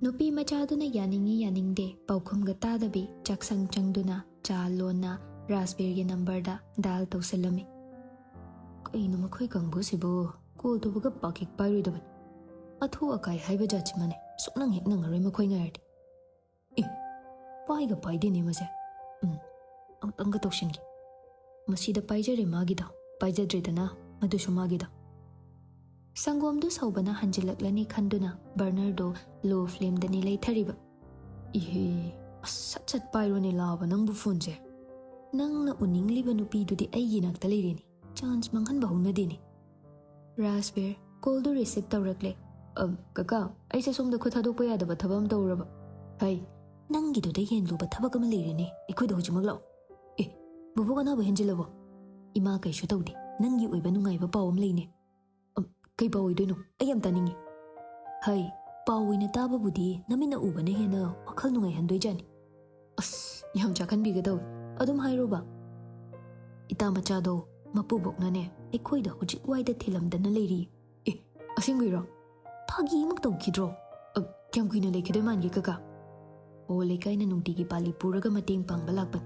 Nupi machaduna yaningi yaningde paukhumga tadabi chaksang changduna cha lona raspberry number da dal tausalami. Kaino makhoi kangbu sibo call to buga pakik pairu daban. Athu akai haiba jachmane suknang hek nangarai makhoi ngardi. Paiga paide ni mase. Angtanga tawshingi. Masida paijare magida paijadredana madushu magida. Sangom do saubana hanjilaklani khanduna burner do low flame dani leithariba. Ihe sat sat pairo ni laba nangbu phone je. Nangna uningliba nupi dudi aigi nakta leirini. Chance manghan bahuna dini. Raspberry call do receive tawrakle. Kaka aisa somda khutadokpa yadaba thabam tawraba. Hai nangi do de yen luba thabakama leirini. Ikhoida hujumaglaw. Bubu kana ba henjilabo. Ima kai shu tawdi. Nangi oiba nungaiba pawam leine. Kay pawai doino ayam taningi. Hai pawai na taba budi namina uba na hena WakhaL nungai handoi jani. Yam chakan biga daw. Adum hairo ba. Ita machado mapubok na ne ikhoida hujik waida thilamda na leiri. Asingwira. Phagi mak taw kidro. Kyam kuina lekhidoy mangi kaka. O lekai na nungtigi pali puraga mateng pangba lakpan.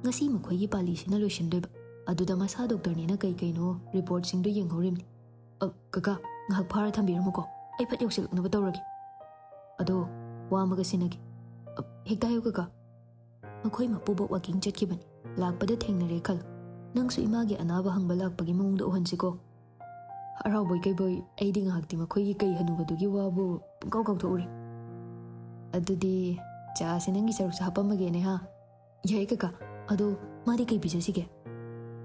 Ngasi makhoi gi pali sina loisindoi ba. Aduda masa doctor ni na kai kaino report sing do yenghorim. Kaka ngahak phara thambiramu ko ai phat yausilaknaba tawragi. Ado wa amaga sinagi. Hekta hayo kaka. Makhoi mapubok waking chatkhibani. Lakpada thengnare khal. Nangsu imagi anaba hangba lakpagi mawngda uhansiko. Haraw boy kay boy aidi ngahakti makhoi gi kai hanubadugi wabu pungkaw kawthouri. Adudi cha sinangi saruk sa hapamage ne ha. Yai kaka. Ado madi kai bijasige.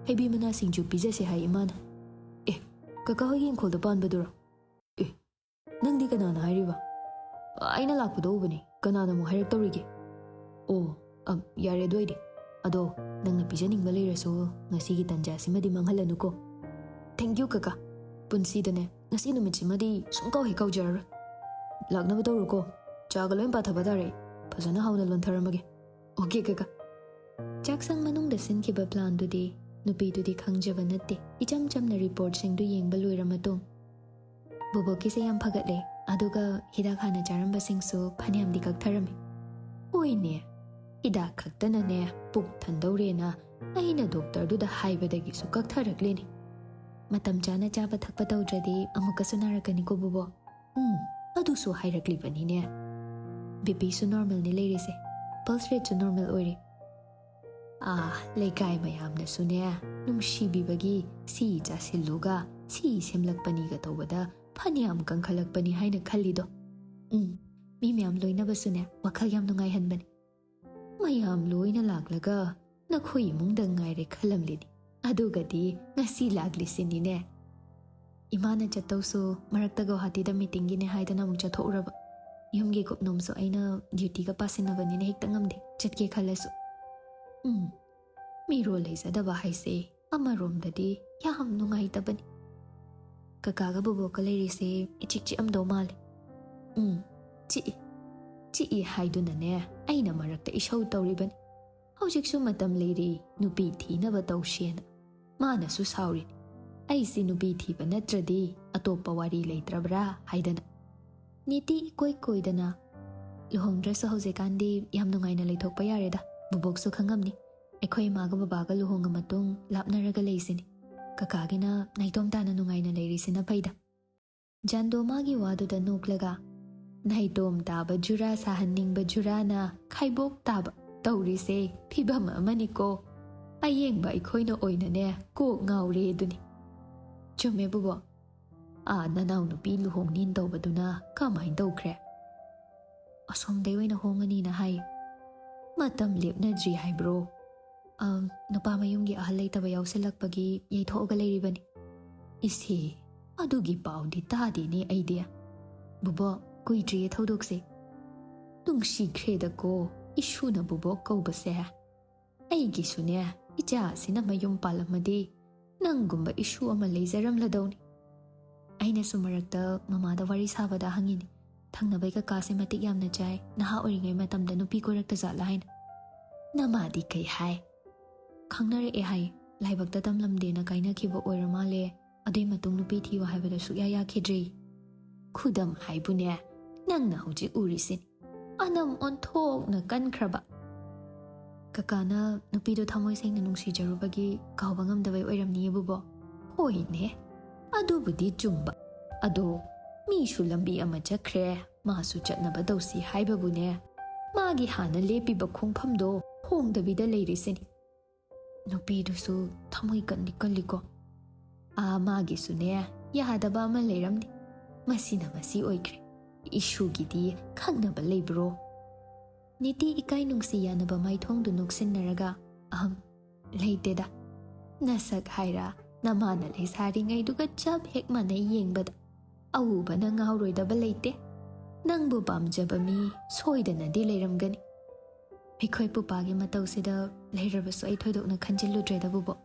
Hebi mana singju bijase hai imana. Kaka hoyi ingkol da pan badura. Nangdi kanana hairiba. Aina lakpado ubani. Kanana mo hairak tawrige. Yare doide. Ado nangna pijaning baliraso ngasigi tanja simadi manghalanu ko. Thank you kaka. Punsi dane ngasi numit simadi sungkaw hikaw jar. Laknaba tawru ko. Chaga loin pathabadare. Phajana hauna lontharamage. Okay kaka. Chaksang manungda sinkiba plan dudi. Nupi dudi khangjaba natte icham chamna report sing du yengba loira matong boboki se yam phagatle aduga hidak hana charamba sing so phaniam di kaktharami oine hidak khaktana ne puk thandore na aina doctor du da haibadagi su kaktharakleni matam chana chaba thakpa tawdradi amuka sunarakani ko bobo adu su hairakli bani ne bp su normal ni leirise pulse rate su normal oire Lekai mayam na sunya nungshibibagi si chasilluga si semlakpani ga tawbada phaniam kang khalakpani haina khallido mi myam loina basune WakhaL yam nungai hanbani mayam loina laklaga nakhoi mungda ngaire khalamlini adugadi ngasi lagli sinine imana chatawso marakta Guwahati da meeting gi ne haidana mung chathouraba yumgi kopnomso aina duty ga pasinabani ne hekta ngamde chatke khalasu Miro leizadaba haise amaromdadi yam nungaitabani. Kakaga buboka leirise ichikchi amdo male. Chi haiduna ne aina marakta ishaw tawribani. Haujiksu matam leiri nupi thinaba tawshena. Mana su saurin. Aisi nupi thiba natradi atopa wari leitrabra haidana. Niti koi dana. Luhongdrasa haujikandi yam nungaina leithokpa yareda. Buboksu khangamni. Ekhoi maga babaga luhonga matung lapnaraga leisini. Kakagina naitom tana nungaina leirisina paida. Jando magi wadu da nuklaga. Naitom taba jura sahanning ba jura na khaibok taba. Tawrise phibam amaniko. Ayeng ba ekhoi na oina ne ko ngaure duni. Chume bubo. Nanaw nupi luhong nin tawbaduna kamain tawkre. Asom dewe na hongani na hai. Matam lepnadri hai bro. Nupa mayunggi ahal leitaba yausilakpagi yaithooga leiribani. Isi adugi paudi tadi ni idea. Bubo kuidri thodokse. Nungshikol ko ishu na bubo kaubase. Aigi sune icha sina mayum palamadi nanggumba ishu ama leizaram ladawni. Aina sumarakta mamada wari sabada hangini. Thangnabay ka kasi matik yam na chay naha oringay matamda nupi korakta zala hain. Namadi kay hai. Khangnare hai laibagda tamlamde na kaina kiba oiramale aday matung nupi thiwa haibada sukya yakhidri. Khudam haibune nangna hujik urisin anam onthokna kankraba kakana nupido thamoi sengna nungsijarubagi kauba ngamdabay oiramni bubo hoine adubudi chumba ado mishu lambi ama chakre masu chatnaba dausi haibabune magi hana lepiba khongphamdo hongdabida leiriseni nupidusu thamoi kanni kalliko magi sune yahadaba ama leiramni masina masi oikre isugidi khangnaba leibro niti ikai nungsi yanaba maithongdu nuksinaraga leiteda nasak haira namana leisari ngai duga chap hek mana yengbada awuba na ngauroidaba leite nangbu pamjaba mi soidana di leiramgani mikhoi pupagi matausida leirabasu ai thoidokna khanjilludreda bubo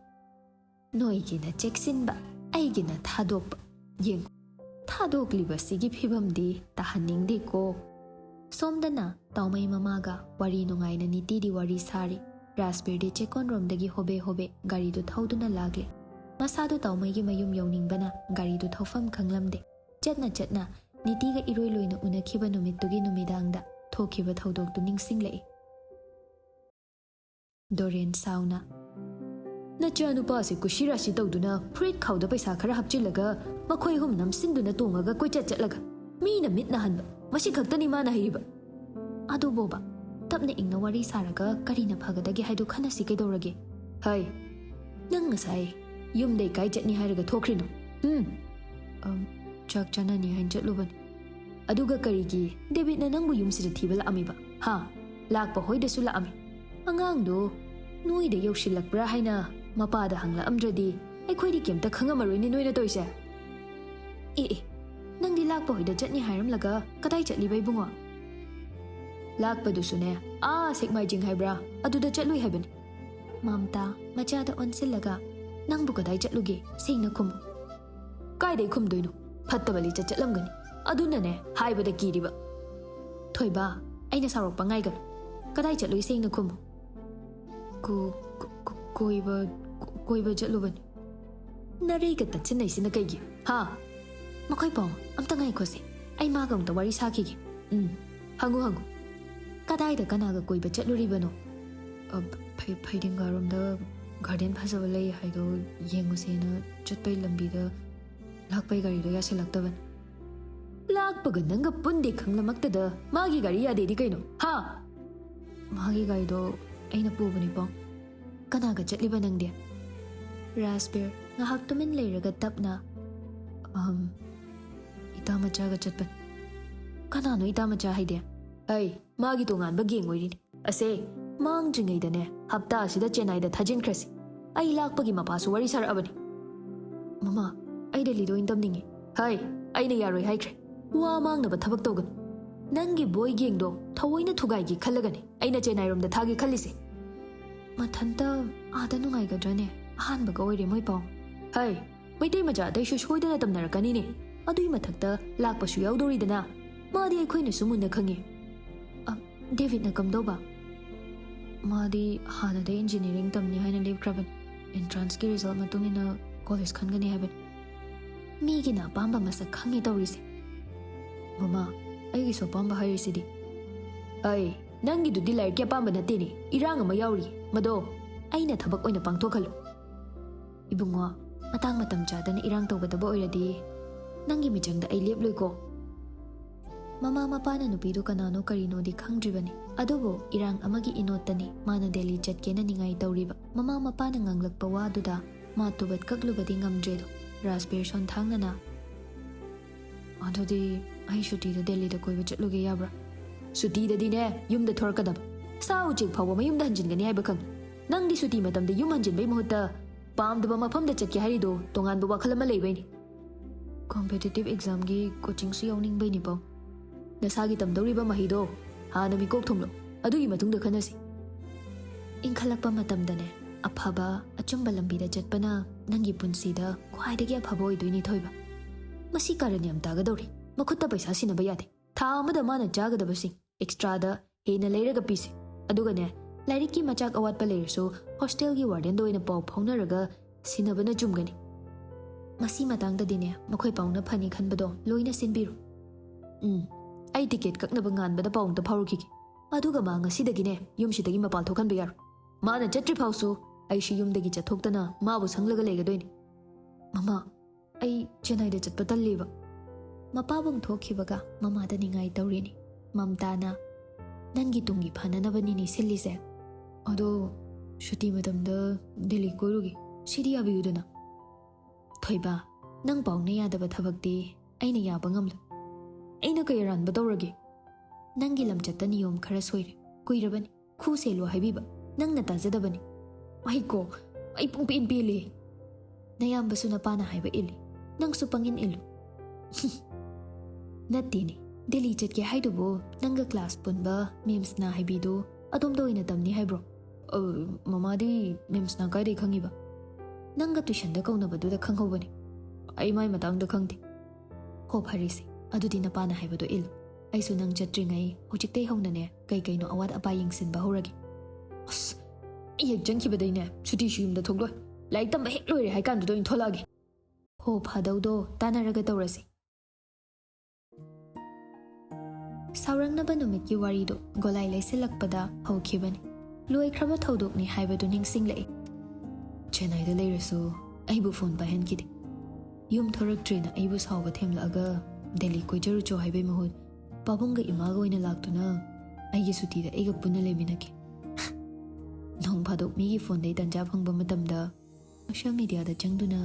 noigina cheksinba aigina thadokba yeng thadokliba phibamdi tahaningde ko somdana taumai mamaga wari nungaina niti di wari sari raspberry chekon romdagi hobe hobe gari du thauduna lagle masadu taumai gi mayum yauningbana gari du thofam khanglamde chatna niti ga iroi loina unakhiba numittugi numidangda thokhiba thaudok tu ningsinglei Dorian sauna Nachanu pasi kushirashi tawduna fruit khawda paisa khara hapchilaga makhoi hum namsinduna tongaga koichat chatlaga mina mitna hanba masi khaktani mana hiriba adu boba tapna ingna wari saraga karina phagadagi haidu khanasi kaidorage hai nang ngasai yumdei kai chatni hairaga thokhrino chak chanani hain chatluban aduga karigi David na nangbu yumsida thibala amiba ha lakpa hoidasu la ami angangdo noida yaushilakbra haina mapada hangla amdradi aikhoi kemta khangamaroi noina toise nangdi lakpa hoida chatni hairamlaga kadai chatli bai bungo lakpa dusune sekmai jing haibra aduda chatlui haibani mamta machada onsillaga nangbu kadai chatluge singna khum kaidai khumdoino fattabali chatlamgani adunane haibada kiriba thoiba aina sarokpa ngaiga kadai chatlui singna khum koiba chatlubani narega tachinai sina kaigi ha makhoi pong amta ngai khose ai maga amta wari sakhige hangu kadai da kanaga koiba chatluribano phaidingaromda garden phasaba lei haido yengusena chutpai lambida lakpai gari do yasilaktaban lakpaga nanga pundi khanglamaktada magi gari yadedi kaino ha magi gari do aina pubani pong kanaga chatliba nangde raspberry ngahak tumin leiraga tapna itamachaga chatpan kanano itamacha haide ai magi tonganba geng oirini ase mangdringaidane hapta asida chennai da thajinkrasi ai lakpagi mapasu wari sarabani mama ai delhi do indamningi hai aina yaroi haikre wa mangnaba thabak tawgan nangi boy geng do thawoina thugai gi khallagani aina chennai rom da thagi khallise mathanta ada nungai ga drane ahan ba goire moi paw hai maitai maja dai shu shoidana tamnarakani ne adui mathakta lakpa su yaudori dana madi aikhoina sumunna khangi David na kamdoba madi hana da engineering tamni haina lepkraban entrance ki result matungina college khangani haban migi na pamba masa khangi tawrise mama aigi so pamba hairisidi ai nangi du dilai kya pamba na tini irang ama yauri mado aina thabak oina pangthokhalu ibungo matang matam chadana irang tawgadaba oiradi nangi mijangda ai leploiko mama mapana nupidu kanano karino di khangdribani adubo irang amagi inotani mana Delhi chatkena ningai tawriba mama mapana nganglakpa waduda ma tubat kaklubadi ngamdredo raspberry son thangnana adudi ai shuti da Delhi da koiba chatluge yabra suti da dine yumda thorkadaba sau chik phawa mayumda hanjingani haiba khang nangdi suti matamda yum hanjin bai muhutta pamdaba mafamda chatki harido tongan bu wakhal ama leibaini competitive exam gi coaching su yawning baini paw nasagi tamdoriba mahido hana mi kok thumlo adugi matungda khanasi inkhalakpa matamdane afaba achumba lambida chatpana nangi punsida khwaidagi afaba oidoini thoiba masi karani am tagadori makhutta paisa sinaba yade tha amada mana jagadaba sing extra da hena leiraga pise adugane lairiki machak awatpa leirsu hostel gi warden doina paw phaunaraga sinabana jumgani masi matangda dine makhoi pauna phani khanbado loina sinbiru ꯑꯩ ticket ꯀꯛꯅꯕ ꯉꯥꯟꯕꯗ ꯄꯥꯎ ꯑꯝꯇ ꯐꯥꯎꯔꯛꯈꯤꯒꯦ ꯑꯗꯨꯒ ꯃꯥ ꯉꯁꯤꯗꯒꯤꯅꯦ ꯌꯨꯝꯁꯤꯗꯒꯤ ꯃꯄꯥꯟ ꯊꯣꯛꯍꯟꯕ ꯌꯥꯔꯣꯏ ꯃꯥꯅ ꯆꯠꯇ꯭ꯔꯤ ꯐꯥꯎꯁꯨ ꯑꯩꯁꯤ ꯌꯨꯝꯗꯒꯤ ꯆꯠꯊꯣꯛꯇꯅ ꯃꯥꯕꯨ ꯁꯪꯂꯒ ꯂꯩꯒꯗꯣꯏꯅꯤ ꯃꯃꯥ ꯑꯩ ꯆꯦꯟꯅꯥꯏꯗ ꯆꯠꯄ ꯇꯜꯂꯤꯕ ꯃꯄꯥꯕꯨꯡ ꯊꯣꯛꯈꯤꯕꯒ ꯃꯃꯥꯗ ꯅꯤꯡꯉꯥꯏ ꯇꯧꯔꯤꯅꯤ ꯃꯝꯇꯥꯅ ꯅꯪꯒꯤ ꯇꯨꯡꯒꯤ ꯐꯅꯅꯕꯅꯤꯅꯦ ꯁꯤꯜꯂꯤꯁꯦ ꯑꯗꯣ ꯁꯨꯇꯤ ꯃꯇꯝꯗ ꯗꯦꯜꯂꯤ ꯀꯣꯏꯔꯨꯒꯦ ꯁꯤꯗꯤ ꯌꯥꯕꯤꯌꯨꯗꯅ ꯊꯣꯏꯕ ꯅꯪ ꯄꯥꯎꯅ ꯌꯥꯗꯕ ꯊꯕꯛꯇꯤ ꯑꯩꯅ ꯌꯥꯕ ꯉꯝꯂꯣꯏ ꯑꯩꯅ ꯀꯩ ꯑꯔꯥꯟꯕ ꯇꯧꯔꯒꯦ ꯅꯪꯒꯤ ꯂꯝꯆꯠꯇ ꯅꯤꯌꯣꯝ ꯈꯔ ꯁꯣꯏꯔꯦ ꯀꯨꯏꯔꯕꯅꯤ ꯈꯨ ꯁꯦꯜꯂꯣ ꯍꯥꯏꯕꯤꯕ ꯅꯪꯅ ꯇꯥꯖꯗꯕꯅꯤ ꯑꯩꯀꯣ ꯑꯩ ꯄꯨꯡꯄꯦꯟ ꯄꯦꯜꯂꯦ ꯅꯌꯥꯝꯕꯁꯨ ꯅꯄꯥꯅ ꯍꯥꯏꯕ ꯏꯜꯂꯤ ꯅꯪꯁꯨ ꯄꯪꯏꯟ ꯏꯜꯂꯨ ꯅꯠꯇꯦꯅꯦ ꯗꯦꯜꯂꯤ ꯆꯠꯀꯦ ꯍꯥꯏꯗꯨꯕꯨ ꯅꯪꯒ ꯀ꯭ꯂꯥꯁ ꯄꯨꯟꯕ ꯃꯦꯝꯁꯅ ꯍꯥꯏꯕꯤꯗꯨ ꯑꯗꯣꯝꯗ ꯑꯣꯏꯅ ꯇꯝꯅꯤ ꯍꯥꯏꯕ꯭ꯔꯣ ꯃꯃꯥꯗꯤ ꯃꯦꯝꯁꯅ ꯀꯥꯏꯗꯩ ꯈꯪꯉꯤꯕ ꯅꯪꯒ ꯇꯨꯏꯁꯟꯗ ꯀꯧꯅꯕꯗꯨꯗ ꯈꯪꯍꯧꯕꯅꯤ ꯑꯩ ꯃꯥꯏ ꯃꯇꯥꯡꯗ ꯈꯪꯗꯦ ꯍꯣ ꯐꯔꯦꯁꯦ ꯑꯗꯨꯗꯤ ꯅꯄꯥꯅ ꯍꯥꯏꯕꯗꯣ ꯏꯜꯂꯨ ꯑꯩꯁꯨ ꯅꯪ ꯆꯠꯇ꯭ꯔꯤꯉꯩ ꯍꯧꯖꯤꯛꯇꯩ ꯍꯧꯅꯅꯦ ꯀꯩꯀꯩꯅꯣ ꯑꯋꯥꯠ ꯑꯄꯥ ꯌꯦꯡꯁꯤꯟꯕ ꯍꯧꯔꯒꯦ ꯑꯁ ꯑꯩ ꯍꯦꯛ ꯆꯪꯈꯤꯕꯗꯩꯅꯦ ꯁꯨꯇꯤꯁꯨ ꯌꯨꯝꯗ ꯊꯣꯛꯂꯣꯏ ꯂꯥꯏꯔꯤꯛ ꯇꯝꯕ ꯍꯦꯛ ꯂꯣꯏꯔꯦ ꯍꯥꯏ ꯀꯥꯟꯗꯨꯗ ꯑꯣꯏꯅ ꯊꯣꯛꯂꯛꯑꯒꯦ ꯍꯣ ꯐꯥꯗꯧꯗꯣ ꯇꯥꯟꯅꯔꯒ ꯇꯧꯔꯁꯤ ꯁꯥꯎꯔꯛꯅꯕ ꯅꯨꯃꯤꯠꯀꯤ ꯋꯥꯔꯤꯗꯣ ꯒꯣꯂꯥꯏ ꯂꯩꯁꯤꯜꯂꯛꯄꯗ ꯍꯧꯈꯤꯕꯅꯤ ꯂꯣꯏꯈ꯭ꯔꯕ ꯊꯧꯗꯣꯛꯅꯤ ꯍꯥꯏꯕꯗꯨ ꯅꯤꯡꯁꯤꯡꯂꯛꯏ ꯆꯦꯟꯅꯥꯏꯗ ꯂꯩꯔꯁꯨ ꯑꯩꯕꯨ ꯐꯣꯟ ꯄꯥꯏꯍꯟꯈꯤꯗꯦ ꯌꯨꯝ ꯊꯣꯔꯛꯇ꯭ꯔꯦꯅ ꯑꯩꯕꯨ ꯁꯥꯎꯕ ꯊꯦꯝꯂꯛꯑꯒ ꯗꯦꯜꯂꯤ ꯀꯣꯏꯖꯔꯨꯆꯣ ꯍꯥꯏꯕꯩ ꯃꯍꯨꯠ ꯄꯥꯕꯨꯡꯒ ꯏꯃꯥꯒ ꯑꯣꯏꯅ ꯂꯥꯛꯇꯨꯅ ꯑꯩꯒꯤ ꯁꯨꯇꯤꯗ ꯑꯩꯒ ꯄꯨꯟꯅ ꯂꯩꯃꯤꯟꯅꯈꯤ ꯅꯣꯡ ꯐꯥꯗꯣꯛ ꯃꯤꯒꯤ ꯐꯣꯟꯗꯩ ꯇꯟꯖꯥ ꯐꯪꯕ ꯃꯇꯝꯗ ꯁꯣꯁꯤꯌꯦꯜ ꯃꯤꯗꯤꯌꯥꯗ ꯆꯪꯗꯨꯅ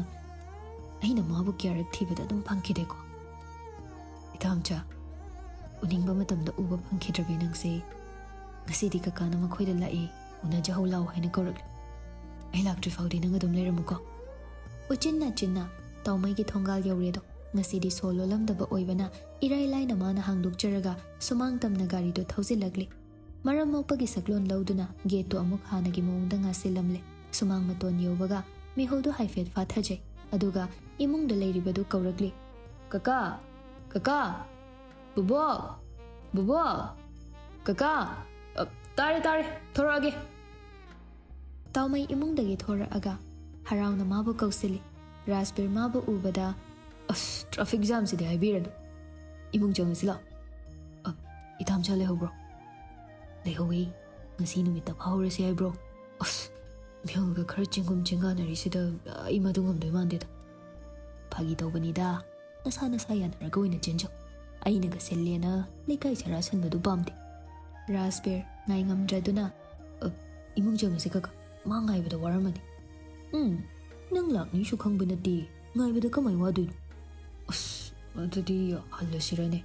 ꯑꯩꯅ ꯃꯥꯕꯨ ꯀꯌꯥꯔꯛ ꯊꯤꯕꯗ ꯑꯗꯨꯝ ꯐꯪꯈꯤꯗꯦꯀꯣ ꯏꯇꯥꯝꯆꯥ ꯎꯅꯤꯡꯕ ꯃꯇꯝꯗ ꯎꯕ ꯐꯪꯈꯤꯗ꯭ꯔꯕꯤ ꯅꯪꯁꯦ ꯉꯁꯤꯗꯤ ꯀꯀꯥꯅ ꯃꯈꯣꯏꯗ ꯂꯥꯛꯏ ꯎꯅꯖꯍꯧ ꯂꯥꯎ ꯍꯥꯏꯅ ꯀꯧꯔꯛꯂꯤ ꯑꯩ ꯂꯥꯛꯇ꯭ꯔꯤ ꯐꯥꯎꯗꯤ ꯅꯪ ꯑꯗꯨꯝ ꯂꯩꯔꯝꯃꯨꯀꯣ ꯎꯆꯤꯟꯅ ꯆꯤꯟꯅ ꯇꯥꯎꯃꯩꯒꯤ ꯊꯣꯡꯒꯥꯜ ꯌꯧꯔꯦꯗꯣ ꯉꯁꯤꯗꯤ ꯁꯣ ꯂꯣꯜꯂꯝꯗꯕ ꯑꯣꯏꯕꯅ ꯏꯔꯥꯏ ꯂꯥꯏꯅ ꯃꯥꯅ ꯍꯥꯡꯗꯣꯛꯆꯔꯒ ꯁꯨꯃꯥꯡ ꯇꯝꯅ ꯒꯥꯔꯤꯗꯣ ꯊꯧꯖꯤꯜꯂꯛꯂꯤ ꯃꯔꯝ ꯃꯣꯛꯄꯒꯤ ꯁꯛꯂꯣꯟ ꯂꯧꯗꯨꯅ ꯒꯦꯠꯇꯣ ꯑꯃꯨꯛ ꯍꯥꯟꯅꯒꯤ ꯃꯑꯣꯡꯗ ꯉꯥꯁꯤꯜꯂꯝꯂꯦ ꯁꯨꯃꯥꯡ ꯃꯇꯣꯟ ꯌꯧꯕꯒ ꯃꯤꯍꯧꯗꯣ ꯍꯥꯏꯐꯦꯠ ꯐꯥꯊꯖꯩ ꯑꯗꯨꯒ ꯏꯃꯨꯡꯗ ꯂꯩꯔꯤꯕꯗꯨ ꯀꯧꯔꯛꯂꯤ ꯀꯀꯥ ꯀꯀꯥ ꯕꯨꯕꯣꯛ ꯕꯨꯕꯣꯛ ꯀꯀꯥ ꯇꯥꯔꯦ ꯇꯥꯔꯦ ꯊꯣꯔꯛꯑꯒꯦ ꯇꯥꯎꯃꯩ ꯏꯃꯨꯡꯗꯒꯤ ꯊꯣꯔꯛꯑꯒ ꯍꯔꯥꯎꯅ ꯃꯥꯕꯨ ꯀꯧꯁꯤꯜꯂꯤ ꯔꯥꯖꯕꯤꯔ ꯃꯥꯕꯨ ꯎꯕꯗ ꯑꯁ ꯇ꯭ꯔꯥꯐꯤꯛ ꯖꯥꯝꯁꯤꯗꯤ ꯍꯥꯏꯕꯤꯔꯅꯨ ꯏꯃꯨꯡ ꯆꯪꯉꯁꯤ ꯂꯥꯛꯑꯣ ꯏꯇꯥꯝꯆꯥ ꯂꯩꯍꯧꯕ꯭ꯔꯣ ꯂꯩꯍꯧꯋꯤ ꯉꯁꯤ ꯅꯨꯃꯤꯠꯇ ꯐꯥꯎꯔꯁꯤ ꯍꯥꯏꯕ꯭ꯔꯣ ꯑꯁ ꯃꯤꯍꯨꯜꯒ ꯈꯔ ꯆꯤꯡꯒꯨꯝ ꯆꯤꯡꯒꯥꯅꯔꯤꯁꯤꯗ ꯑꯩ ꯃꯗꯨ ꯉꯝꯗꯣꯏ ꯃꯥꯟꯗꯦꯗ ꯐꯥꯒꯤ ꯇꯧꯕꯅꯤꯗ ꯅꯁꯥ ꯅꯁꯥ ꯌꯥꯅꯔꯒ ꯑꯣꯏꯅ ꯆꯦꯟꯖꯧ ꯑꯩꯅꯒ ꯁꯤꯜꯂꯦꯅ ꯂꯩꯀꯥꯏ ꯆꯔꯥ ꯁꯟꯕꯗꯨ ꯄꯥꯝꯗꯦ ꯔꯥꯖꯕꯤꯔ ꯉꯥꯏ ꯉꯝꯗ꯭ꯔꯗꯨꯅ ꯏꯃꯨꯡ ꯆꯪꯉꯁꯤ ꯀꯀꯥ ꯃꯥ ꯉꯥꯏꯕꯗ ꯋꯥꯔꯝꯃꯅꯤ ꯅꯪ ꯂꯥꯛꯅꯤꯁꯨ ꯈꯪꯕ ꯅꯠꯇꯦ ꯉꯥꯏꯕꯗ ꯀꯃꯥꯏ ꯋꯥꯗꯣꯏꯅꯣ ꯑꯁ ꯑꯗꯨꯗꯤ ꯍꯜꯂꯁꯤꯔꯅꯦ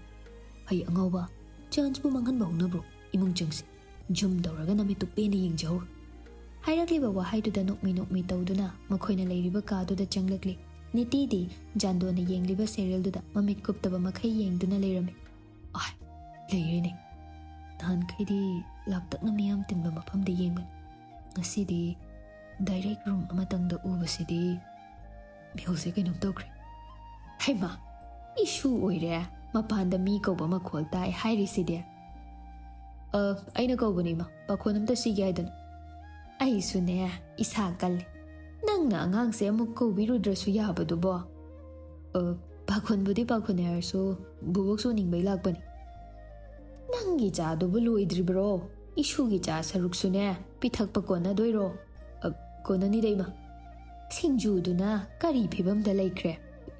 ꯍꯩ ꯑꯉꯥꯎꯕ ꯆꯥꯟꯁꯄꯨ ꯃꯥꯡꯍꯟꯕ ꯍꯧꯅꯕ꯭ꯔꯣ ꯏꯃꯨꯡ ꯆꯪꯁꯤ ꯖꯨꯝ ꯇꯧꯔꯒ ꯅꯃꯤꯠꯇꯨ ꯄꯦꯟꯅ ꯌꯦꯡꯖꯍꯧ ꯍꯥꯏꯔꯛꯂꯤꯕ ꯋꯥꯍꯩꯗꯨꯗ ꯅꯣꯛꯃꯤ ꯅꯣꯛꯃꯤ ꯇꯧꯗꯨꯅ ꯃꯈꯣꯏꯅ ꯂꯩꯔꯤꯕ ꯀꯥꯗꯨꯗ ꯆꯪꯂꯛꯂꯤ ꯅꯤꯇꯤꯗꯤ ꯖꯥꯟꯗꯣꯅ ꯌꯦꯡꯂꯤꯕ ꯁꯦꯔꯤꯌꯦꯜꯗꯨꯗ ꯃꯃꯤꯠ ꯀꯨꯞꯇꯕ ꯃꯈꯩ ꯌꯦꯡꯗꯨꯅ ꯂꯩꯔꯝꯃꯤ ꯂꯩꯔꯦꯅꯦ ꯅꯍꯥꯟꯈꯩꯗꯤ ꯂꯥꯞꯇꯛꯅ ꯃꯤꯌꯥꯝ ꯇꯤꯟꯕ ꯃꯐꯝꯗ ꯌꯦꯡꯕꯅꯤ ꯉꯁꯤꯗꯤ ꯗꯥꯏꯔꯦꯛ ꯔꯨꯝ ꯑꯃꯇꯪꯗ ꯎꯕꯁꯤꯗꯤ ꯃꯤꯍꯨꯜꯁꯦ ꯀꯩꯅꯣꯝ ꯇꯧꯈ꯭ꯔꯦ ꯍꯩꯃꯥ ꯏꯁꯨ ꯑꯣꯏꯔꯦ ꯃꯄꯥꯟꯗ ꯃꯤ ꯀꯧꯕ ꯃꯈꯣꯜ ꯇꯥꯏ ꯍꯥꯏꯔꯤꯁꯤꯗꯤ ꯑꯩꯅ ꯀꯧꯕꯅꯤ ꯏꯃꯥ ꯄꯥꯈꯣꯟ ꯑꯝꯇ ꯁꯤꯒꯦ ꯍꯥꯏꯗꯅ ꯑꯩꯁꯨꯅꯦ ꯏꯁꯥ ꯀꯜꯂꯦ ꯅꯪꯅ ꯑꯉꯥꯡꯁꯦ ꯑꯃꯨꯛ ꯀꯧꯕꯤꯔꯨꯗ꯭ꯔꯁꯨ ꯌꯥꯕꯗꯨꯕꯣ ꯄꯥꯈꯣꯟꯕꯨꯗꯤ ꯄꯥꯈꯣꯟ ꯍꯥꯏꯔꯁꯨ ꯕꯨꯕꯣꯛꯁꯨ ꯎꯅꯤꯡꯕꯩ ꯂꯥꯛꯄꯅꯤ ꯅꯪꯒꯤ ꯆꯥꯗꯨꯕꯨ ꯂꯣꯏꯗ꯭ꯔꯤꯕ꯭ꯔꯣ ꯏꯁꯨꯒꯤ ꯆꯥ ꯁꯔꯨꯛꯁꯨꯅꯦ ꯄꯤꯊꯛꯄ ꯀꯣꯟꯅꯗꯣꯏꯔꯣ ꯀꯣꯟꯅꯅꯤꯗ ꯏꯃꯥ ꯁꯤꯡꯖꯨꯗꯨꯅ ꯀꯔꯤ ꯐꯤꯕꯝꯗ ꯂꯩꯈ꯭ꯔꯦ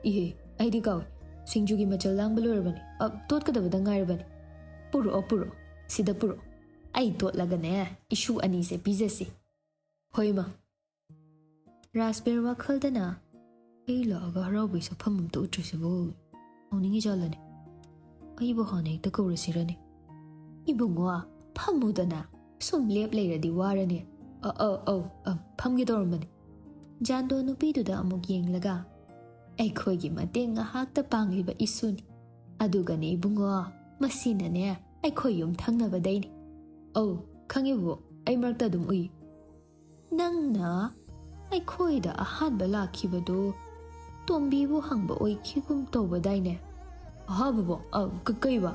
ꯏꯍꯦ ꯑꯩꯗꯤ ꯀꯥꯎꯏ ꯁꯤꯡꯖꯨꯒꯤ ꯃꯆꯜ ꯂꯥꯡꯕ ꯂꯣꯏꯔꯕꯅꯤ ꯇꯣꯠꯀꯗꯕꯗ ꯉꯥꯏꯔꯕꯅꯤ ꯄꯨꯔꯛꯑꯣ ꯁꯤꯗ ꯄꯨꯔꯛꯑꯣ ꯑꯩ ꯇꯣꯠꯂꯒꯅꯦ ꯏꯁꯨ ꯑꯅꯤꯁꯦ ꯄꯤꯖꯁꯤ ꯍꯣꯏ ꯏꯃꯥ ꯔꯥꯖꯕꯤꯔ ꯋꯥꯈꯜꯗꯅ ꯑꯩ ꯂꯥꯛꯑꯒ ꯍꯔꯥꯎꯕꯩ ꯁꯛꯐꯝ ꯑꯝꯇ ꯎꯠꯇ꯭ꯔꯤꯁꯤꯕꯨ ꯍꯧꯅꯤꯡꯉꯤ ꯖꯥꯠꯂꯅꯦ ꯑꯩꯕꯨ ꯍꯥꯟꯅ ꯍꯦꯛꯇ ꯀꯧꯔꯁꯤꯔꯅꯦ ꯏꯕꯨꯡꯉꯣ ꯐꯝꯃꯨꯗꯅ ꯁꯨꯝ ꯂꯦꯞ ꯂꯩꯔꯗꯤ ꯋꯥꯔꯅꯤ ꯐꯝꯒꯦ ꯇꯧꯔꯝꯕꯅꯤ ꯖꯥꯟꯗꯣ ꯅꯨꯄꯤꯗꯨꯗ ꯑꯃꯨꯛ ꯌꯦꯡꯂꯒ ꯑꯩꯈꯣꯏꯒꯤ ꯃꯇꯦꯡ ꯉꯥꯏꯍꯥꯛꯇ ꯄꯥꯡꯂꯤꯕ ꯏꯁꯨꯅꯤ ꯑꯗꯨꯒꯅꯦ ꯏꯕꯨꯡꯉꯣ ꯃꯁꯤꯅꯅꯦ ꯑꯩꯈꯣꯏ ꯌꯨꯝ ꯊꯪꯅꯕꯗꯩꯅꯤ ꯈꯪꯉꯤꯕꯣ ꯑꯩ ꯃꯔꯛꯇ ꯑꯗꯨꯝ ꯎꯏ ꯅꯪꯅ ꯑꯩꯈꯣꯏꯗ ꯑꯍꯥꯟꯕ ꯂꯥꯛꯈꯤꯕꯗꯨ ꯇꯣꯝꯕꯤꯕꯨ ꯍꯪꯕ ꯑꯣꯏꯈꯤꯒꯨꯝ ꯇꯧꯕꯗꯥꯏꯅꯦ ꯕꯨꯕꯣ ꯀꯩꯕ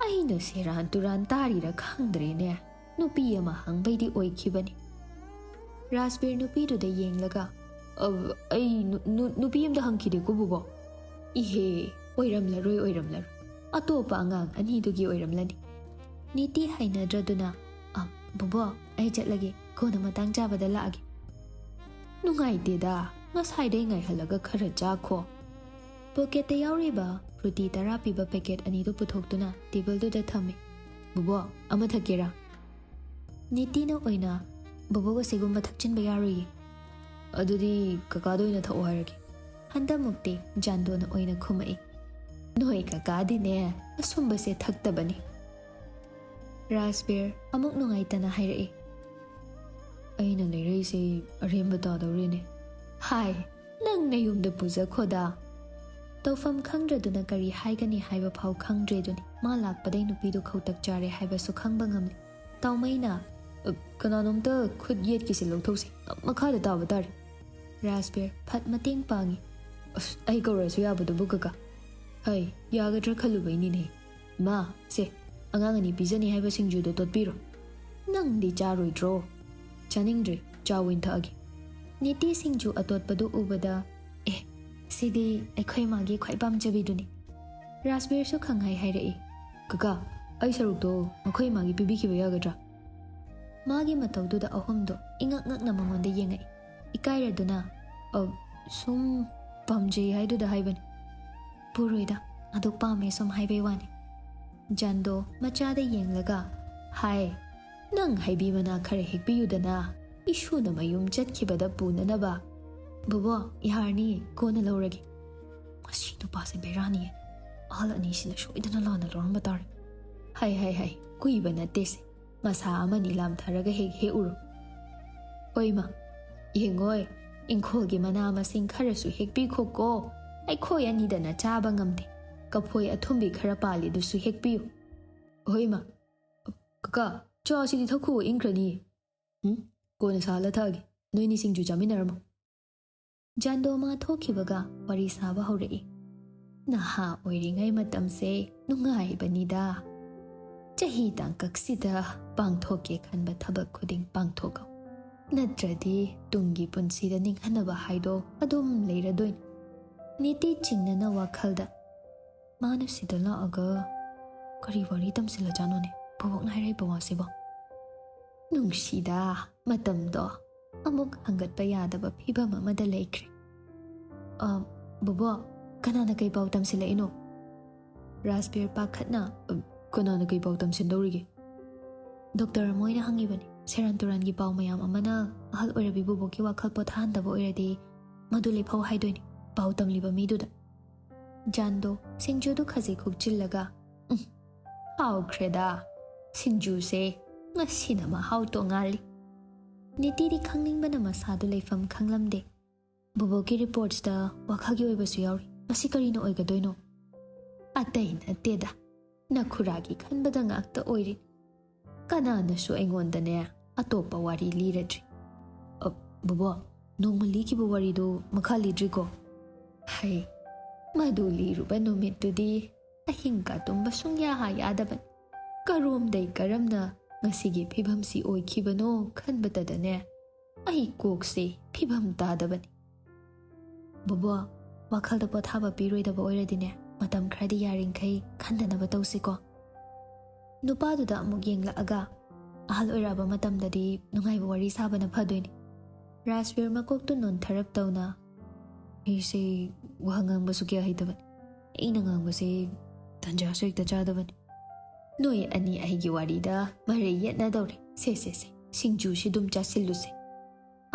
ꯑꯩꯅ ꯁꯦꯔꯥꯟ ꯇꯨꯔꯥꯟ ꯇꯥꯔꯤꯔ ꯈꯪꯗ꯭ꯔꯦꯅꯦ ꯅꯨꯄꯤ ꯑꯃ ꯍꯪꯕꯩꯗꯤ ꯑꯣꯏꯈꯤꯕꯅꯤ ꯔꯥꯖꯕꯤꯔ ꯅꯨꯄꯤꯗꯨꯗ ꯌꯦꯡꯂꯒ ꯑꯩ ꯅꯨꯄꯤ ꯑꯃꯗ ꯍꯪꯈꯤꯗꯦꯀꯣ ꯕꯨꯕꯣ ꯏꯍꯦ ꯑꯣꯏꯔꯝꯂꯔꯣꯏ ꯑꯇꯣꯞꯄ ꯑꯉꯥꯡ ꯑꯅꯤꯗꯨꯒꯤ ꯑꯣꯏꯔꯝꯂꯅꯤ꯫ ꯅꯤꯇꯤ ꯍꯩꯅꯗ꯭ꯔꯗꯨꯅ ꯕꯣꯕꯣ ꯑꯩ ꯆꯠꯂꯒꯦ, ꯀꯣꯟꯅ ꯃꯇꯥꯡ ꯆꯥꯕꯗ ꯂꯥꯛꯑꯒꯦ꯫ ꯅꯨꯡꯉꯥꯏꯇꯦꯗ, ꯉꯁꯥꯏꯗꯩ ꯉꯥꯏꯍꯜꯂꯒ ꯈꯔ ꯆꯥꯈꯣ꯫ ꯄꯣꯀꯦꯠꯇ ꯌꯥꯎꯔꯤꯕ ꯐ꯭ꯔꯨꯇꯤ 10 ꯄꯤꯕ ꯄꯦꯀꯦꯠ ꯑꯅꯤꯗꯨ ꯄꯨꯊꯣꯛꯇꯨꯅ ꯇꯦꯕꯜꯗꯨꯗ ꯊꯝꯃꯤ꯫ ꯕꯣꯕꯣ ꯑꯃ ꯊꯛꯀꯦꯔꯥ? ꯅꯤꯇꯤꯅ ꯑꯣꯏꯅ ꯕꯣꯕꯣꯒ ꯁꯤꯒꯨꯝꯕ ꯊꯛꯆꯤꯟꯕ ꯌꯥꯔꯣꯏꯌꯦ꯫ ꯑꯗꯨꯗꯤ ꯀꯀꯥꯗ ꯑꯣꯏꯅ ꯊꯛꯑꯣ ꯍꯥꯏꯔꯒꯦ꯫ ꯍꯟꯗꯛꯃꯨꯛꯇꯤ ꯖꯥꯟꯗꯣꯅ ꯑꯣꯏꯅ ꯈꯨꯝꯃꯛꯏ꯫ ꯅꯣꯏ ꯀꯀꯥꯗꯤꯅꯦ ꯑꯁꯨꯝꯕꯁꯦ ꯊꯛꯇꯕꯅꯤ꯫ ꯔꯥꯖꯕꯤꯔ ꯑꯃꯨꯛ ꯅꯨꯡꯉꯥꯏꯇꯅ ꯍꯥꯏꯔꯛꯏ꯫ ꯑꯩꯅ ꯂꯩꯔꯛꯏꯁꯦ ꯑꯔꯦꯝꯕ ꯇꯥꯗꯧꯔꯦꯅꯦ꯫ ꯍꯥꯏ, ꯅꯪ ꯅꯌꯨꯝꯗ ꯄꯨꯖꯈꯣꯗꯥ꯫ ꯇꯧꯐꯝ ꯈꯪꯗ꯭ꯔꯗꯨꯅ ꯀꯔꯤ ꯍꯥꯏꯒꯅꯤ ꯍꯥꯏꯕ ꯐꯥꯎ ꯈꯪꯗ꯭ꯔꯦꯗꯨꯅꯤ ꯃꯥ ꯂꯥꯛꯄꯗꯩ ꯅꯨꯄꯤꯗꯨ ꯈꯧꯇꯛ ꯆꯥꯔꯦ ꯍꯥꯏꯕꯁꯨ ꯈꯪꯕ ꯉꯝꯂꯤ꯫ ꯇꯥꯎꯃꯩꯅ ꯀꯅꯥꯅꯣꯝꯇ ꯈꯨꯠ ꯌꯦꯠꯀꯤꯁꯦ ꯂꯧꯊꯣꯛꯁꯤ, ꯃꯈꯥꯗ ꯇꯥꯕ ꯇꯥꯔꯦ꯫ ꯔꯥꯖꯕꯤꯔ ꯐꯠ ꯃꯇꯦꯡ ꯄꯥꯡꯉꯤ꯫ ꯑꯩ ꯀꯧꯔꯁꯨ ꯌꯥꯕꯗꯨꯕꯨ ꯀꯀꯥ? ꯍꯩ, ꯌꯥꯒꯗ꯭ꯔꯥ ꯈꯜꯂꯨꯕꯩꯅꯤꯅꯦ꯫ ꯏꯃꯥ, ꯁꯦ ꯑꯉꯥꯡ ꯑꯅꯤ ꯄꯤꯖꯅꯤ ꯍꯥꯏꯕ ꯁꯤꯡꯖꯨꯗꯣ ꯇꯣꯠꯄꯤꯔꯣ꯫ ꯅꯪꯗꯤ ꯆꯥꯔꯣꯏꯗ꯭ꯔꯣ? ꯆꯥꯅꯤꯡꯗ꯭ꯔꯦ, ꯆꯥ ꯑꯣꯏꯅ ꯊꯛꯑꯒꯦ꯫ ꯅꯤꯇꯤ ꯁꯤꯡꯖꯨ ꯑꯇꯣꯠꯄꯗꯨ ꯎꯕꯗ ꯁꯤꯗꯤ ꯑꯩꯈꯣꯏ ꯃꯥꯒꯤ ꯈ꯭ꯋꯥꯏ ꯄꯥꯝꯖꯕꯤꯗꯨꯅꯤ꯫ ꯔꯥꯖꯕꯤꯔꯁꯨ ꯈꯪꯍꯥꯏ ꯍꯥꯏꯔꯛꯏ꯫ ꯀꯀꯥ, ꯑꯩ ꯁꯔꯨꯛꯇꯣ ꯃꯈꯣꯏ ꯃꯥꯒꯤ ꯄꯤꯕꯤꯈꯤꯕ ꯌꯥꯒꯗ꯭ꯔꯥ? ꯃꯥꯒꯤ ꯃꯇꯧꯗꯨꯗ ꯑꯍꯨꯝꯗꯣ ꯏꯉꯛ ꯉꯛꯅ ꯃꯉꯣꯟꯗ ꯌꯦꯡꯉꯛꯏ꯫ ꯏꯀꯥꯏꯔꯗꯨꯅ ꯁꯨꯝ ꯄꯥꯝꯖꯩ ꯍꯥꯏꯗꯨꯗ ꯍꯥꯏꯕꯅꯤ꯫ ꯄꯨꯔꯣꯏꯗ, ꯑꯗꯨ ꯄꯥꯝꯃꯦ ꯁꯨꯝ ꯍꯥꯏꯕꯩ ꯋꯥꯅꯤ꯫ ꯖꯥꯟꯗꯣ ꯃꯆꯥꯗ ꯌꯦꯡꯂꯒ ꯍꯥꯏ, ꯅꯪ ꯍꯩꯕꯤ ꯃꯅꯥ ꯈꯔ ꯍꯦꯛꯄꯤꯌꯨꯗꯅ, ꯏꯁꯨꯅ ꯃꯌꯨꯝ ꯆꯠꯈꯤꯕꯗ ꯄꯨꯅꯅꯕ꯫ ꯕꯣꯕꯣ ꯌꯥꯔꯅꯤꯌꯦ, ꯀꯣꯟꯅ ꯂꯧꯔꯒꯦ꯫ ꯃꯁꯤ ꯅꯨꯄꯥꯁꯦ ꯕꯦꯔꯥꯅꯤꯌꯦ, ꯑꯍꯜ ꯑꯅꯤꯁꯤꯅ ꯁꯣꯏꯗꯅ ꯂꯥꯟꯅ ꯂꯧꯔꯝꯕ ꯇꯥꯔꯦ꯫ ꯍꯩ, ꯀꯨꯏꯕ ꯅꯠꯇꯦꯁꯦ, ꯃꯁꯥ ꯑꯃꯅꯤ ꯂꯥꯝꯊꯔꯒ ꯍꯦꯛꯎꯔꯣ꯫ ꯍꯣꯏꯃ, ꯌꯦꯡꯉꯣꯏ, ꯏꯪꯈꯣꯜꯒꯤ ꯃꯅꯥ ꯃꯁꯤꯡ ꯈꯔꯁꯨ ꯍꯦꯛꯄꯤꯈꯣꯀꯣ, ꯑꯩꯈꯣꯏ ꯑꯅꯤꯗꯅ ꯆꯥꯕ ꯉꯝꯗꯦ꯫ ꯀꯐꯣꯏ ꯑꯊꯨꯝꯕꯤ ꯈꯔ ꯄꯥꯜꯂꯤꯗꯨꯁꯨ ꯍꯦꯛꯄꯤꯌꯨ꯫ ꯍꯣꯏꯃ꯫ ꯀꯀꯥ, ꯆꯥꯁꯤꯗꯤ ꯊꯛꯈꯨꯑꯣ, ꯏꯪꯈ꯭ꯔꯅꯤꯌꯦ꯫ ꯀꯣꯟꯅ ꯁꯥꯍꯜꯂ ꯊꯛꯑꯒꯦ, ꯅꯣꯏꯅꯤ ꯁꯤꯡꯖꯨ ꯆꯥꯃꯤꯟꯅꯔꯝꯃꯣ꯫ ꯖꯥꯟꯗꯣ ꯃꯥ ꯊꯣꯛꯈꯤꯕꯒ ꯋꯥꯔꯤ ꯁꯥꯕ ꯍꯧꯔꯛꯏ꯫ ꯅꯍꯥ ꯑꯣꯏꯔꯤꯉꯩ ꯃꯇꯝꯁꯦ ꯅꯨꯡꯉꯥꯏꯕꯅꯤꯗ꯫ ꯆꯍꯤ ꯇꯥꯡꯀꯛꯁꯤꯗ ꯄꯥꯡꯊꯣꯛꯀꯦ ꯈꯟꯕ ꯊꯕꯛ ꯈꯨꯗꯤꯡ ꯄꯥꯡꯊꯣꯛꯑꯣ, ꯅꯠꯇ꯭ꯔꯗꯤ ꯇꯨꯡꯒꯤ ꯄꯨꯟꯁꯤꯗ ꯅꯤꯡꯍꯟꯅꯕ ꯍꯥꯏꯗꯣ ꯑꯗꯨꯝ ꯂꯩꯔꯗꯣꯏꯅꯤ꯫ ꯅꯤꯇꯤ ꯆꯤꯡꯅꯅ ꯋꯥꯈꯜꯗ ꯃꯥꯅ ꯁꯤꯗ ꯂꯥꯛꯑꯒ ꯀꯔꯤ ꯋꯥꯔꯤ ꯇꯝꯁꯤꯜꯂꯖꯥꯠꯅꯣꯅꯦ ꯕꯣꯕꯣꯛꯅ ꯍꯥꯏꯔꯛꯏꯕ ꯋꯥꯁꯤꯕꯣ? ꯅꯨꯡꯁꯤꯗ, ꯃꯇꯝꯗꯣ ꯑꯃꯨꯛ ꯍꯪꯒꯠꯄ ꯌꯥꯗꯕ ꯐꯤꯕꯝ ꯑꯃꯗ ꯂꯩꯈ꯭ꯔꯦ꯫ ꯕꯣꯕꯣ, ꯀꯅꯥꯅ ꯀꯩ ꯄꯥꯎ ꯇꯝꯁꯤꯜꯂꯛꯏꯅꯣ? ꯔꯥꯖꯕꯤꯔ ꯄꯥꯈꯠꯅ ꯀꯅꯥꯅ ꯀꯩ ꯄꯥꯎ ꯇꯝꯁꯤꯟꯗꯧꯔꯤꯒꯦ? ꯗꯣꯛꯇꯔ ꯑꯃ ꯑꯣꯏꯅ ꯍꯪꯉꯤꯕꯅꯤ꯫ ꯁꯦꯔꯥꯟ ꯇꯨꯔꯥꯟꯒꯤ ꯄꯥꯎ ꯃꯌꯥꯝ ꯑꯃꯅ ꯑꯍꯜ ꯑꯣꯏꯔꯕꯤ ꯕꯣꯕꯣꯛꯀꯤ ꯋꯥꯈꯜ ꯄꯣꯊꯥꯍꯟꯗꯕ ꯑꯣꯏꯔꯗꯤ ꯃꯗꯨ ꯂꯩꯐꯧ ꯍꯥꯏꯗꯣꯏꯅꯤ ꯄꯥꯎ ꯇꯝꯂꯤꯕ ꯃꯤꯗꯨꯗ꯫ ꯖꯥꯟꯗꯣ ꯁꯤꯡꯖꯨꯗꯨ ꯈꯖꯤꯛ ꯈꯨꯛꯆꯤꯜꯂꯒ ꯍꯥꯎꯈ꯭ꯔꯦꯗ, ꯁꯤꯡꯖꯨꯁꯦ ꯉꯁꯤꯅ ꯃꯍꯥꯎ ꯇꯣꯉꯥꯜꯂꯤ꯫ ꯅꯤꯇꯤꯗꯤ ꯈꯪꯅꯤꯡꯕꯅ ꯃꯁꯥꯗꯨ ꯂꯩꯐꯝ ꯈꯪꯂꯝꯗꯦ꯫ ꯕꯣꯕꯣꯛꯀꯤ ꯔꯤꯄꯣꯔꯠꯁꯇ ꯋꯥꯈꯜꯒꯤ ꯑꯣꯏꯕꯁꯨ ꯌꯥꯎꯔꯤ, ꯃꯁꯤ ꯀꯔꯤꯅ ꯑꯣꯏꯒꯗꯣꯏꯅꯣ? ꯑꯇꯩ ꯅꯠꯇꯦꯗ, ꯅꯈꯨꯔꯥꯒꯤ ꯈꯟꯕꯗ ꯉꯥꯛꯇ ꯑꯣꯏꯔꯤ꯫ ꯀꯅꯥꯅꯁꯨ ꯑꯩꯉꯣꯟꯗꯅꯦ ꯑꯇꯣꯞꯄ ꯋꯥꯔꯤ ꯂꯤꯔꯗ꯭ꯔꯤ꯫ ꯕꯣꯕꯣ, ꯅꯣꯡꯃ ꯂꯤꯈꯤꯕ ꯋꯥꯔꯤꯗꯣ ꯃꯈꯥ ꯂꯤꯗ꯭ꯔꯤꯀꯣ? ꯍꯩ, ꯃꯗꯨ ꯂꯤꯔꯨꯕ ꯅꯨꯃꯤꯠꯇꯨꯗꯤ ꯑꯍꯤꯡꯒ ꯇꯨꯝꯕ ꯁꯨꯡꯌꯥ ꯌꯥꯗꯕꯅꯤ꯫ ꯀꯔꯣꯝꯗꯩ ꯀꯔꯝꯅ ꯉꯁꯤꯒꯤ ꯐꯤꯕꯝꯁꯤ ꯑꯣꯏꯈꯤꯕꯅꯣ ꯈꯟꯕꯗꯅꯦ ꯑꯩ ꯀꯣꯛꯁꯦ ꯐꯤꯕꯝ ꯇꯥꯗꯕꯅꯤ꯫ ꯕꯣꯕꯣ, ꯋꯥꯈꯜꯗ ꯄꯣꯊꯥꯕ ꯄꯤꯔꯣꯏꯗꯕ ꯑꯣꯏꯔꯗꯤꯅꯦ ꯃꯇꯝ ꯈꯔꯗꯤ ꯌꯥꯔꯤꯈꯩ ꯈꯟꯗꯅꯕ ꯇꯧꯁꯤꯀꯣ꯫ ꯅꯨꯄꯥꯗꯨꯗ ꯑꯃꯨꯛ ꯌꯦꯡꯂꯛꯑꯒ ꯑꯍꯜ ꯑꯣꯏꯔꯛꯑꯕ ꯃꯇꯝꯗꯗꯤ ꯅꯨꯡꯉꯥꯏꯕ ꯋꯥꯔꯤ ꯁꯥꯕꯅ ꯐꯗꯣꯏꯅꯤ꯫ ꯔꯥꯖꯕꯤꯔ ꯃꯀꯣꯛꯇꯨ ꯅꯣꯟꯊꯔꯞ ꯇꯧꯅ ꯑꯩꯁꯦ ꯋꯥ ꯉꯥꯡꯕꯁꯨ ꯀꯌꯥ ꯍꯩꯇꯕꯅꯤ, ꯑꯩꯅ ꯉꯥꯡꯕꯁꯦ ꯇꯟꯖꯥꯁꯨ ꯍꯦꯛꯇ ꯆꯥꯗꯕꯅꯤ꯫ ꯅꯣꯏ ꯑꯅꯤ ꯑꯩꯒꯤ ꯋꯥꯔꯤꯗ ꯃꯔꯩ ꯌꯦꯠꯅꯗꯧꯔꯦ, ꯁꯦ ꯁꯤꯡꯖꯨꯁꯤ ꯑꯗꯨꯝ ꯆꯥꯁꯤꯜꯂꯨꯁꯦ꯫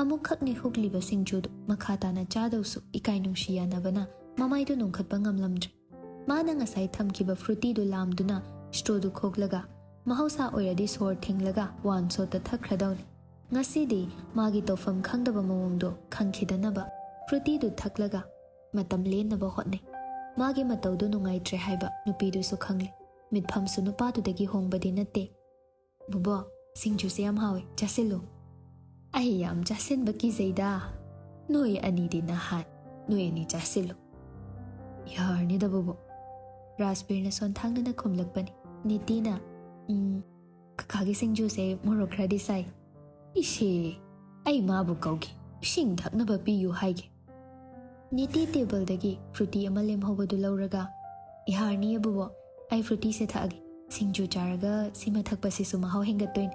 ꯑꯃꯨꯛꯈꯛꯅꯤ ꯍꯨꯛꯂꯤꯕ ꯁꯤꯡꯖꯨꯗꯨ ꯃꯈꯥ ꯇꯥꯅ ꯆꯥꯗꯧꯁꯨ ꯏꯀꯥꯏ ꯅꯨꯡꯁꯤ ꯌꯥꯅꯕꯅ ꯃꯃꯥꯏꯗꯨ ꯅꯣꯡꯈꯠꯄ ꯉꯝꯂꯝꯗ꯭ꯔꯦ꯫ ꯃꯥꯅ ꯉꯁꯥꯏ ꯊꯝꯈꯤꯕ ꯐ꯭ꯔꯨꯇꯤꯗꯨ ꯂꯥꯝꯗꯨꯅ ꯁ꯭ꯇ꯭ꯔꯣꯗꯨ ꯈꯣꯛꯂꯒ ꯃꯍꯧꯁꯥ ꯑꯣꯏꯔꯗꯤ ꯁꯣꯔ ꯊꯤꯡꯂꯒ ꯋꯥꯟ ꯁꯣꯠꯇ ꯊꯛꯈ꯭ꯔꯗꯧꯅꯤ꯫ ꯉꯁꯤꯗꯤ ꯃꯥꯒꯤ ꯇꯧꯐꯝ ꯈꯪꯗꯕ ꯃꯑꯣꯡꯗꯣ ꯈꯪꯈꯤꯗꯅꯕ ꯐ꯭ꯔꯨꯇꯤꯗꯨ ꯊꯛꯂꯒ ꯃꯇꯝ ꯂꯦꯟꯅꯕ ꯍꯣꯠꯅꯩ꯫ ꯃꯥꯒꯤ ꯃꯇꯧꯗꯨ ꯅꯨꯡꯉꯥꯏꯇ꯭ꯔꯦ ꯍꯥꯏꯕ ꯅꯨꯄꯤꯗꯨꯁꯨ ꯈꯪꯂꯦ꯫ ꯃꯤꯠꯐꯝꯁꯨ ꯅꯨꯄꯥꯗꯨꯗꯒꯤ ꯍꯣꯡꯕꯗꯤ ꯅꯠꯇꯦ꯫ ꯕꯣꯕꯣ, ꯁꯤꯡꯖꯨꯁꯦ ꯌꯥꯝ ꯍꯥꯎꯋꯦ, ꯆꯥꯁꯤꯜꯂꯨ꯫ ꯑꯩ ꯌꯥꯝ ꯆꯥꯁꯤꯟꯕ ꯀꯤꯖꯩꯗ, ꯅꯣꯏ ꯑꯅꯤꯗꯤ ꯅꯍꯥꯟ, ꯅꯣꯏ ꯑꯅꯤ ꯆꯥꯁꯤꯜꯂꯨ꯫ ꯌꯥꯔꯅꯤꯗ ꯕꯣꯕꯣ꯫ ꯔꯥꯖꯕꯤꯔꯅ ꯁꯣꯟꯊꯥꯡꯅꯅ ꯈꯨꯝꯂꯛꯄꯅꯤ꯫ ꯅꯤꯇꯤꯅ ꯀꯀꯥꯒꯤ ꯁꯤꯡꯖꯨꯁꯦ ꯃꯣꯔꯣꯛ ꯈꯔꯗꯤ ꯁꯥꯏ꯫ ꯏꯁꯦ, ꯑꯩ ꯃꯥꯕꯨ ꯀꯧꯒꯦ, ꯏꯁꯤꯡ ꯊꯛꯅꯕ ꯄꯤꯌꯨ ꯍꯥꯏꯒꯦ꯫ ꯅꯤꯇꯤ ꯇꯦꯕꯜꯗꯒꯤ ꯐ꯭ꯔꯨꯇꯤ ꯑꯃ ꯂꯦꯝꯍꯧꯕꯗꯨ ꯂꯧꯔꯒ ꯌꯥꯔꯅꯤꯌꯦ ꯕꯣꯕꯣ, ai fruity se thagi singju charaga sima thakpa se su mahau hengattoin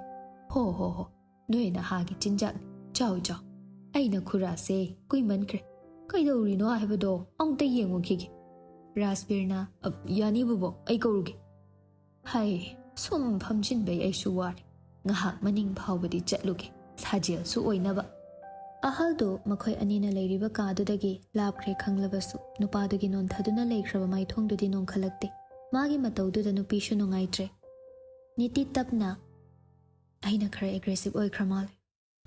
ho noi na ha gi chinjak chau chau ai na khura se kui man kre kai do ri no ha ba do ong ta yengu ki raspberry na yani bubo ai ko rugi hai sum phamjin bai ai su war nga hak maning phawbadi chatluge sajel su oina ba ahal do makhoi anina leiriba ka du dagi labkhre khanglabasu nupa dugi non thaduna leikraba mai thong du di non khalakte magi matau du da nupi shu nungai tre niti tapna aina khara aggressive oi khramal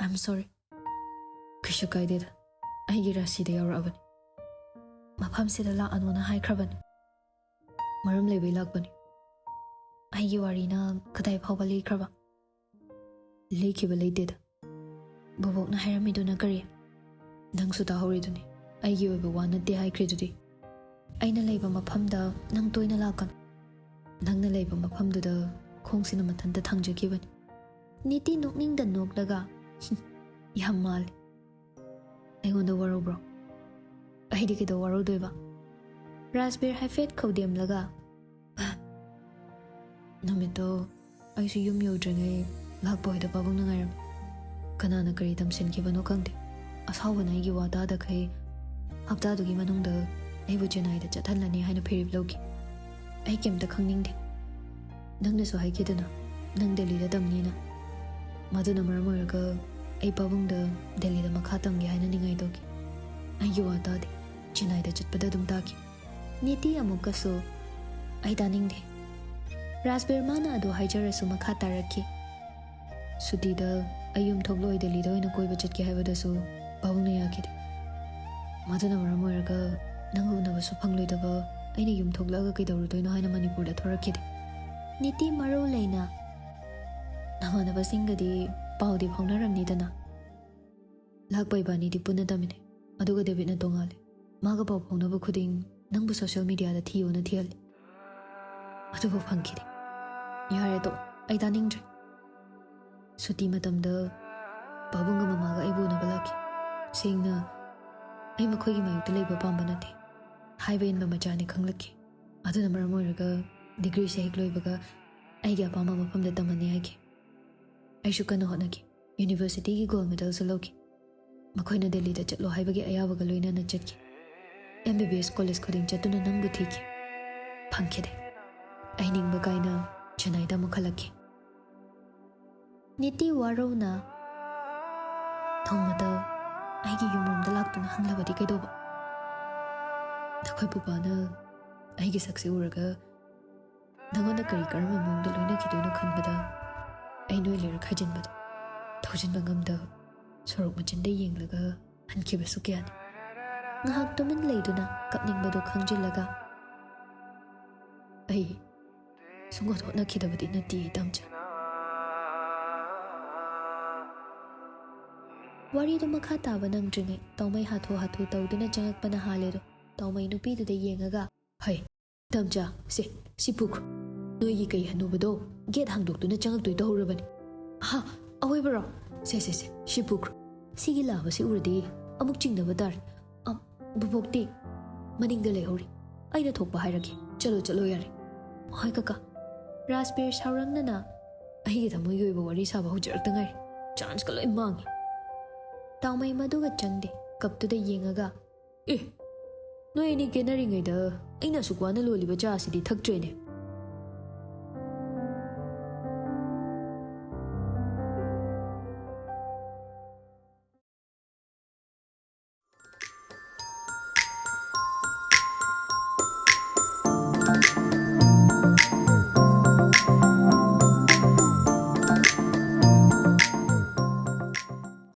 I'm sorry kishu kaide da ai gi rasi da yawraban mafam se da la anona hai khraban maram lebe lakbani ai gi wari na kadai phawba le khraba lekhiba leide da bobok na hairami do na kari nang su ta hori duni ai gi oiba wana de hai khri dudi aina leiba mafam da nang toina lakan nang na leiba mafam du da khongsina mathan da thangjaki niti nokning da nok daga yam mal ai gonda waro bro ai di ke do waro doiba raspberry hai fet khodem laga namito ai su yum yo drengai lak boy da babung na ngairam kanana kari tamsin ki bano kangde asawa na gi wada da kai hapta du gi manung da ai bu jenai da chathan lani haina phirip logi ai kem da khangning de nang ne so hai ki dana nang delhi da damni na maduna marmor ga ai babung da delhi da makha tam gi haina ningai dogi ai gi wada de jenai da chatpada dum ta ki niti amuka so ai daning de raspberry mana ado haijara su makha tarakki sudi da ayum thogloi delhi da ina koi bachat ki haiba da su babung na yakide maduna marmor ga nangu na basu phangloi da ba aina yum thogla ga kai dawru toina haina manipur da thorakide niti maro leina namana basinga di paudi phawna ramni dana lakbai bani di punna damine aduga debit na tongale maga paw phawna ba khuding nangbu social media da thiyo na thial aduba phangkide yare to ai daning dre suti matam da babunga mamaga ai bu na balaki singna ai makhoi gi mayuk da leiba pamba nate haiba in ba machani khanglaki aduna maramoiraga degree se hikloi baga ai ga pama mafam da tamani ai ki ai shu kana honaki university gi gold medal se loki makhoi na delhi da chatlo haiba gi ayawa ga loina na chatki MBBS college khoding chatuna nangbu thiki phangkide ai ningba kaina chennai da mukhalaki niti warona thongmata ai gi yumrum da laktuna hanglabadi kaidoba takhoi pupana ai gi saksi uraga nangona kari karma mongda loina kidoino khanbada ai noi ler khajinbada thojin bangamda sorok machinda yenglaga hankiba sukyani ngahak tumin leiduna kapningbado khangjilaga ai sungot hotna khidabadi nati damcha wari do makha taba nang dringai taumai hathu tawduna changakpana halero taumai nupi du de yengaga hai damcha se sipuk noi gi kai hanubado get hangdokduna changakdoi dawrabani ha awai baro se sipuk sigi laba si urdi amuk chingdaba dar bubokti maningda lehori aina thokpa hairagi chalo yare hai kaka raspberry saurangna ai gi thamoi gi oiba wari saba hujarak tangai chance ka loi mangi taumai maduga changde kaptu da yengaga noi ni genari ngai da aina sukwana loliba cha asidi thaktre ne